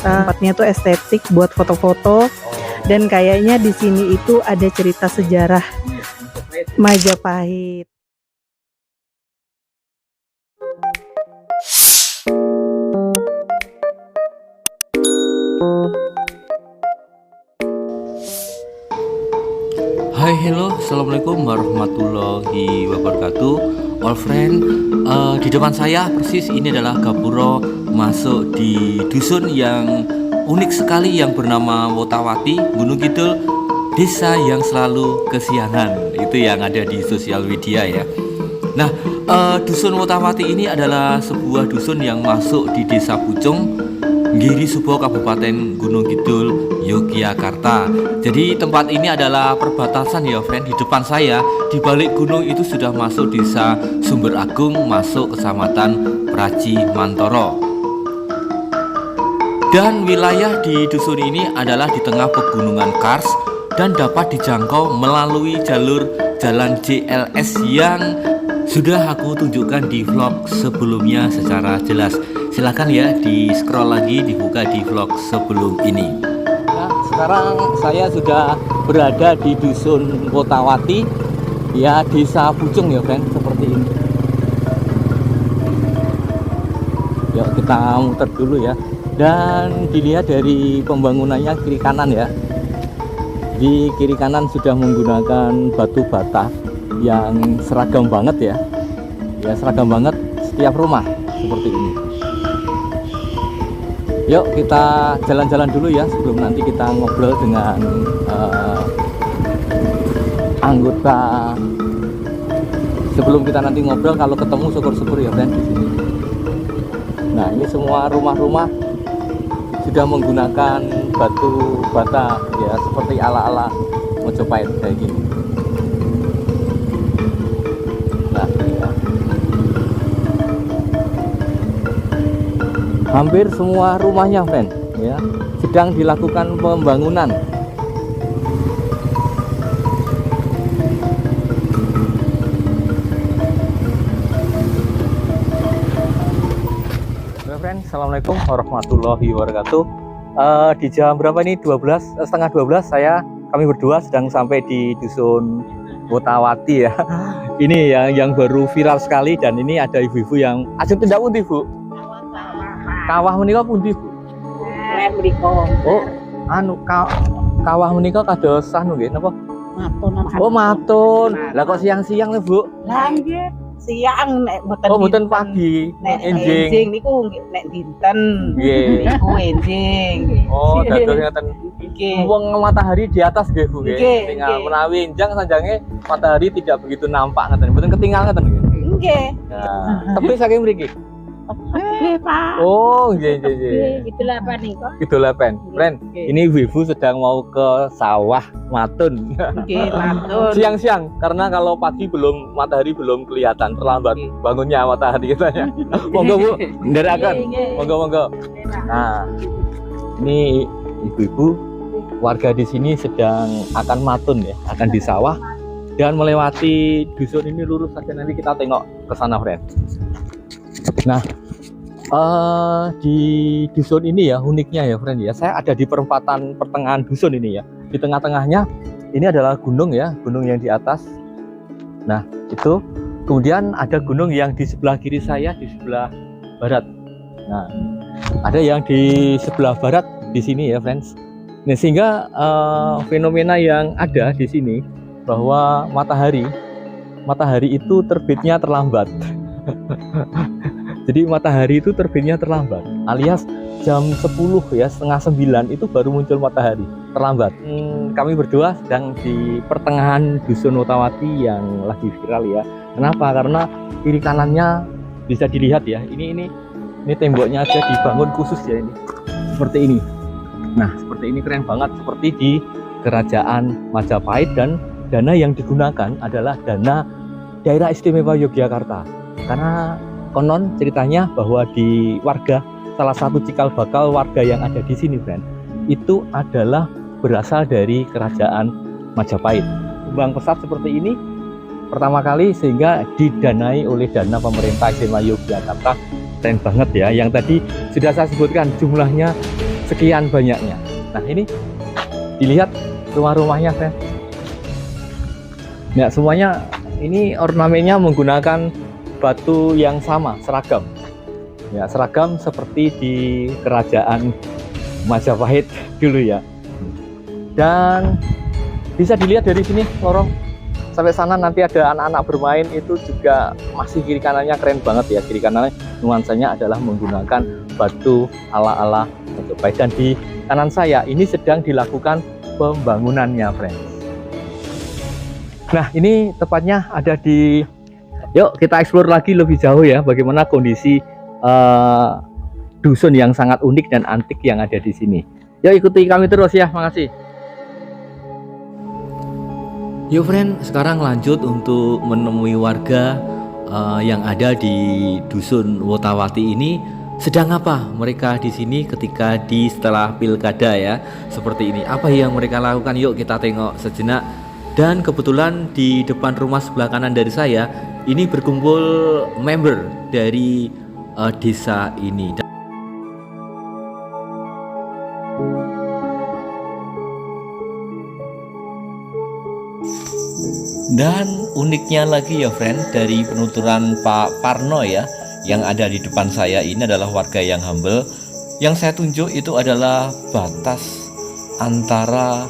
Tempatnya tuh estetik buat foto-foto. Dan kayaknya di sini itu ada cerita sejarah Majapahit. Hai, hello, assalamualaikum warahmatullahi wabarakatuh. All friend, di depan saya persis ini adalah gapura masuk di dusun yang unik sekali yang bernama Wotawati, Gunung Kidul, desa yang selalu kesiangan. Itu yang ada di sosial media ya. Nah, dusun Wotawati ini adalah sebuah dusun yang masuk di desa Pucung, Giri Subo, Kabupaten Gunung Kidul, Yogyakarta. Jadi tempat ini adalah perbatasan ya friend. Di depan saya di balik gunung itu sudah masuk desa Sumber Agung, masuk kecamatan Praji Mantoro. Dan wilayah di dusun ini adalah di tengah pegunungan Kars dan dapat dijangkau melalui jalur jalan JLS yang sudah aku tunjukkan di vlog sebelumnya secara jelas. Silahkan ya di scroll lagi, dibuka di vlog sebelum ini. Nah, sekarang saya sudah berada di dusun Wotawati, ya desa Pucung ya friend, seperti ini. Yuk kita muter dulu ya. Dan dilihat dari pembangunannya kiri kanan ya. Di kiri kanan sudah menggunakan batu bata yang seragam banget ya. Ya seragam banget setiap rumah seperti ini. Yuk kita jalan-jalan dulu ya sebelum nanti kita ngobrol dengan anggota. Sebelum kita nanti ngobrol, kalau ketemu syukur-syukur ya friend di sini. Nah ini semua rumah-rumah sudah menggunakan batu bata ya seperti ala-ala Majapahit kayak gini. Nah ini ya. Hampir semua rumahnya friend ya sedang dilakukan pembangunan. Oke friend, assalamualaikum warahmatullahi wabarakatuh. Di jam berapa ini? 11, setengah 12 kami berdua sedang sampai di dusun Wotawati ya. Ini yang baru viral sekali dan ini ada ibu-ibu yang ajeng tindak pundi Bu? Kawah menika pundi Bu? Mriko. Oh, anu kawah menika kados anu nggih napa? Matun. Oh, matun. Lah kok siang-siang nih Bu? Lah nggih, siang nek mboten. Oh, mboten pagi. Nek Enjing. enjing niku nek dinten. Nggih. Niku enjing. Oh, dados ngaten. Nggih. Wong matahari di atas nggih Bu nggih. Nggih, Tinggal nggih. menawi enjang sanjange matahari tidak begitu nampak ngaten. Mboten ketinggal ngaten nggih. Nggih. Nah, tapi saking mriki. Nggih, Pak. Oh, nggih nggih nggih. Nggih, gitu lah Pak niko. Gitu lah, Pen. Friend, Nggih. ini ibu sedang mau ke sawah matun. Nggih, matun. Siang-siang, karena kalau pagi matahari belum kelihatan, terlambat Nggih. bangunnya matahari katanya. Monggo Bu, nderakan. Nggih. Monggo. Nah, ini ibu-ibu warga di sini sedang akan matun ya, akan di sawah dan melewati dusun ini lurus saja, nanti kita tengok ke sana, friend. Nah, di dusun ini ya uniknya ya friend ya, saya ada di pertengahan dusun ini ya. Di tengah-tengahnya ini adalah gunung ya, gunung yang di atas. Nah itu, kemudian ada gunung yang di sebelah kiri saya, di sebelah barat. Nah ada yang di sebelah barat di sini ya friends. Nah sehingga fenomena yang ada di sini bahwa matahari itu terbitnya terlambat. Jadi matahari itu terbitnya terlambat, alias jam 10 ya, setengah 9 itu baru muncul matahari, terlambat. Kami berdua sedang di pertengahan dusun Wotawati yang lagi viral ya. Kenapa? Karena kiri kanannya bisa dilihat ya. Ini temboknya aja dibangun khusus ya ini. Seperti ini. Nah, seperti ini keren banget, seperti di Kerajaan Majapahit, dan dana yang digunakan adalah dana Daerah Istimewa Yogyakarta. Karena konon ceritanya bahwa di warga, salah satu cikal bakal warga yang ada di sini friend, itu adalah berasal dari Kerajaan Majapahit. Sumbang pesat seperti ini pertama kali sehingga didanai oleh dana pemerintah Istimewa Yogyakarta. Keren banget ya, yang tadi sudah saya sebutkan jumlahnya sekian banyaknya. Nah, ini dilihat rumah-rumahnya, friend. Ya, semuanya ini ornamennya menggunakan batu yang sama, seragam. Ya, seragam seperti di kerajaan Majapahit dulu ya. Dan bisa dilihat dari sini lorong sampai sana, nanti ada anak-anak bermain, itu juga masih kiri kanannya keren banget ya. Kiri kanannya nuansanya adalah menggunakan batu ala-ala Majapahit. Dan di kanan saya ini sedang dilakukan pembangunannya, friends. Nah, ini tepatnya ada di, yuk kita explore lagi lebih jauh ya, bagaimana kondisi dusun yang sangat unik dan antik yang ada di sini. Yuk ikuti kami terus ya, makasih. Yuk friend, sekarang lanjut untuk menemui warga yang ada di dusun Wotawati ini. Sedang apa mereka di sini ketika setelah pilkada ya, seperti ini. Apa yang mereka lakukan? Yuk kita tengok sejenak. Dan kebetulan di depan rumah sebelah kanan dari saya ini berkumpul member dari desa ini. Dan uniknya lagi ya friend, dari penuturan Pak Parno ya, yang ada di depan saya ini adalah warga yang humble. Yang saya tunjuk itu adalah batas antara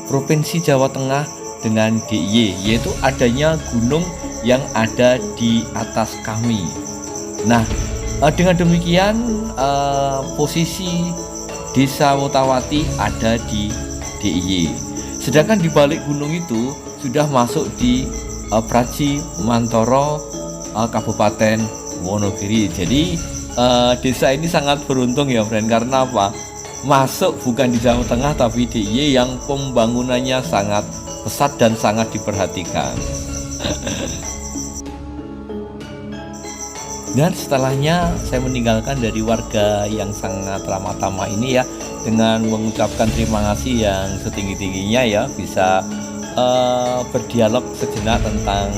Provinsi Jawa Tengah dengan DIY, yaitu adanya gunung yang ada di atas kami. Nah, dengan demikian posisi Desa Wotawati ada di DIY. Sedangkan di balik gunung itu sudah masuk di Praji Mantoro, Kabupaten Wonogiri. Jadi desa ini sangat beruntung ya friend, karena apa? Masuk bukan di Jawa Tengah tapi DIY yang pembangunannya sangat pesat dan sangat diperhatikan. Dan setelahnya saya meninggalkan dari warga yang sangat ramah tamah ini ya, dengan mengucapkan terima kasih yang setinggi-tingginya ya, bisa berdialog sejenak tentang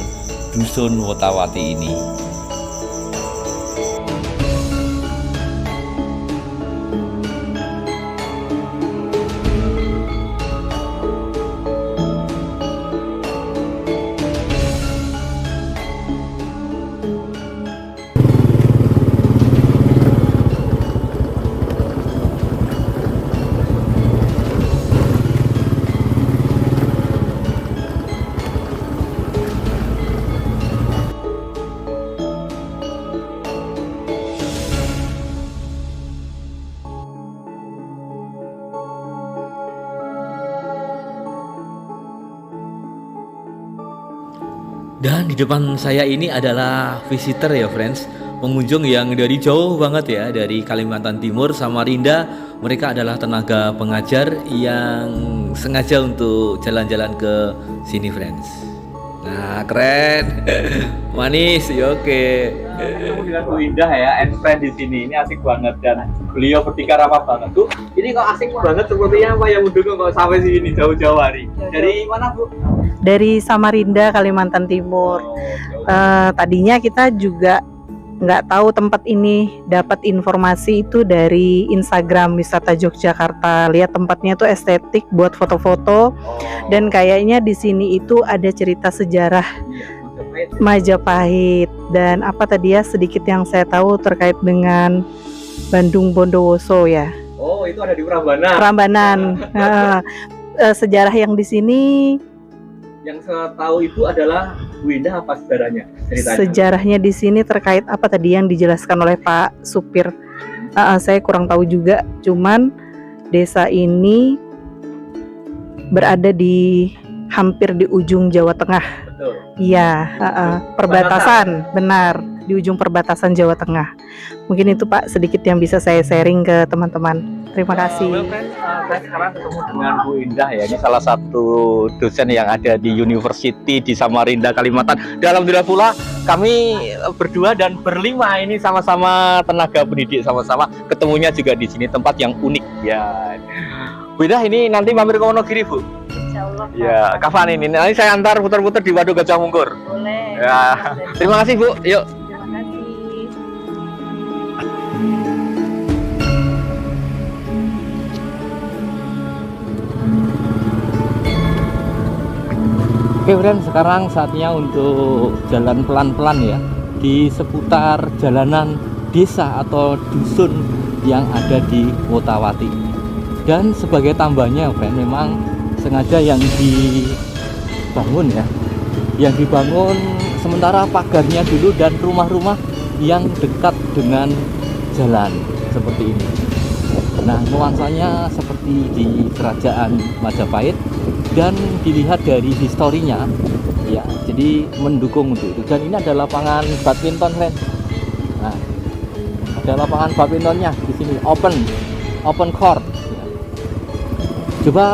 dusun Wotawati ini. Dan di depan saya ini adalah visitor ya friends, pengunjung yang dari jauh banget ya, dari Kalimantan Timur, Samarinda. Mereka adalah tenaga pengajar yang sengaja untuk jalan-jalan ke sini friends. Nah keren, manis, ya oke. Kamu bilang Bu Indah ya, and friend di sini, ini asik banget dan beliau bertingkah ramah banget. Bu, ini kok asik banget sepertinya apa yang mendukung kok sampai sini jauh-jauh hari. Dari mana Bu? Dari Samarinda, Kalimantan Timur. Tadinya kita juga nggak tahu tempat ini, dapat informasi itu dari Instagram Wisata Yogyakarta. Lihat tempatnya tuh estetik buat foto-foto, dan kayaknya di sini itu ada cerita sejarah Majapahit. Dan apa tadi ya, sedikit yang saya tahu terkait dengan Bandung Bondowoso ya. Oh, itu ada di Prambanan. Prambanan. Sejarah yang di sini, yang saya tahu itu adalah Bu Indah, apa sejarahnya? Ceritanya. Sejarahnya di sini terkait apa tadi yang dijelaskan oleh Pak Supir. Saya kurang tahu juga. Cuman desa ini berada di hampir di ujung Jawa Tengah. Betul. Iya, perbatasan, benar, di ujung perbatasan Jawa Tengah. Mungkin itu Pak sedikit yang bisa saya sharing ke teman-teman. Terima kasih. Saya sekarang ketemu dengan Bu Indah ya. Ini salah satu dosen yang ada di University di Samarinda, Kalimantan. Dan alhamdulillah pula kami berdua dan berlima ini sama-sama tenaga pendidik, sama-sama ketemunya juga di sini, tempat yang unik ya. Bu Indah ini nanti mampir ke Wonogiri Bu? Insyaallah. Ya, kapan ini? Nanti saya antar putar-putar di Waduk Gajah Mungkur. Boleh. Ya. Terima kasih Bu. Yuk. Terima kasih. Oke friend, sekarang saatnya untuk jalan pelan-pelan ya di seputar jalanan desa atau dusun yang ada di Wotawati. Dan sebagai tambahnya friend, memang sengaja yang dibangun ya, yang dibangun sementara pagarnya dulu dan rumah-rumah yang dekat dengan jalan seperti ini. Nah, nuansanya seperti di Kerajaan Majapahit dan dilihat dari historinya ya, jadi mendukung untuk itu. Dan ini ada lapangan badminton friend. Nah, ada lapangan badmintonnya di sini, open court. Coba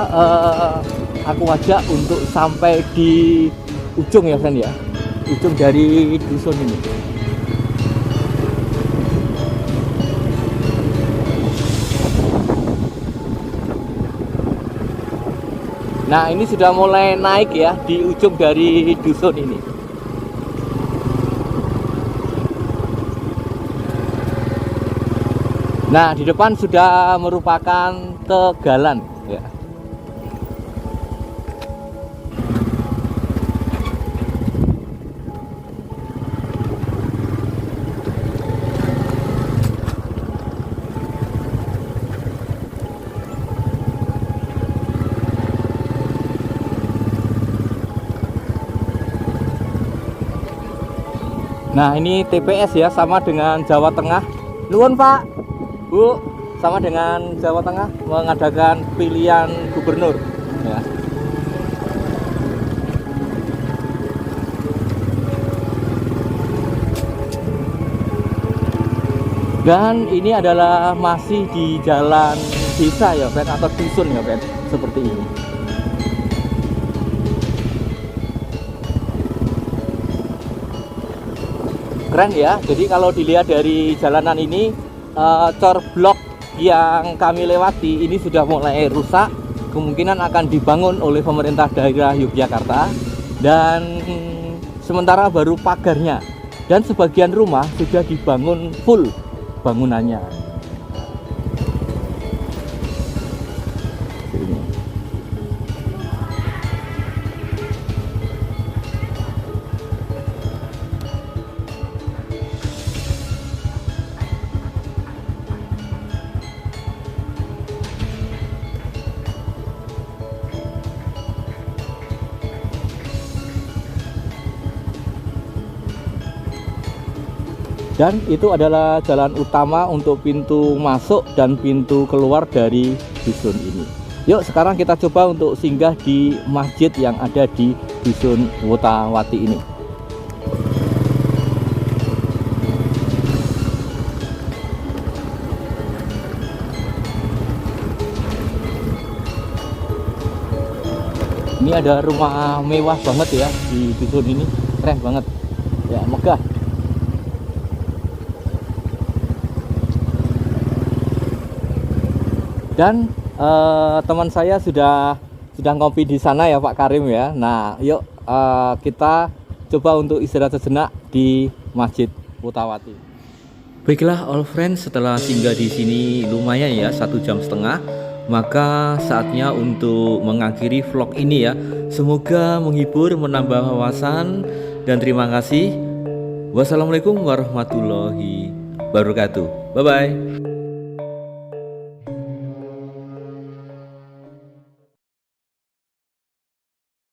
aku ajak untuk sampai di ujung ya friend ya, ujung dari dusun ini. Nah, ini sudah mulai naik ya di ujung dari dusun ini. Nah, di depan sudah merupakan tegalan ya. Nah, ini TPS ya, sama dengan Jawa Tengah. Nuwun Pak, Bu, sama dengan Jawa Tengah mengadakan pilihan gubernur ya. Dan ini adalah masih di jalan desa ya friend, atau dusun ya friend, seperti ini. Keren ya. Jadi kalau dilihat dari jalanan ini, cor blok yang kami lewati ini sudah mulai rusak, kemungkinan akan dibangun oleh pemerintah daerah Yogyakarta. Dan sementara baru pagarnya dan sebagian rumah sudah dibangun full bangunannya. Dan itu adalah jalan utama untuk pintu masuk dan pintu keluar dari dusun ini. Yuk sekarang kita coba untuk singgah di masjid yang ada di dusun Wotawati ini. Ini ada rumah mewah banget ya di dusun ini, keren banget ya, megah. Dan teman saya sudah ngopi di sana ya Pak Karim ya. Nah, yuk kita coba untuk istirahat sejenak di Masjid Wotawati. Baiklah all friends, setelah singgah di sini lumayan ya 1,5 jam, maka saatnya untuk mengakhiri vlog ini ya. Semoga menghibur, menambah wawasan, dan terima kasih. Wassalamualaikum warahmatullahi wabarakatuh. Bye bye.